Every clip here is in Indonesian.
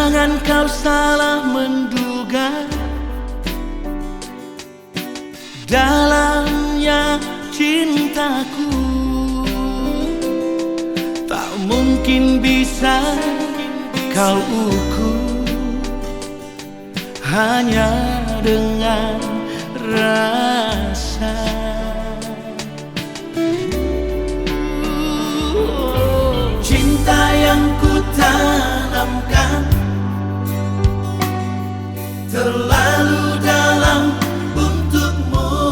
Jangan kau salah menduga, dalamnya cintaku tak mungkin bisa kau ukur hanya dengan rasa. Cinta yang ku tanamkan terlalu dalam untukmu.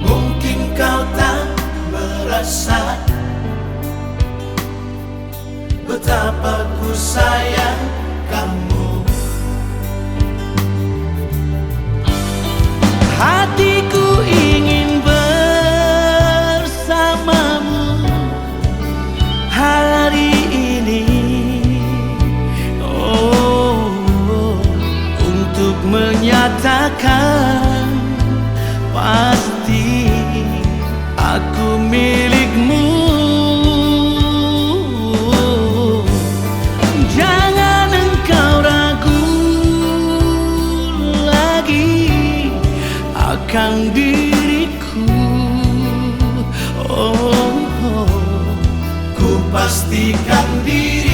Mungkin kau tak merasa betapa ku sayang kamu. Hatiku ingin bersamamu hari ini, oh, untuk menyatakan pasti aku milikmu. Jangan engkau ragu lagi akan diriku, oh, ku pastikan diri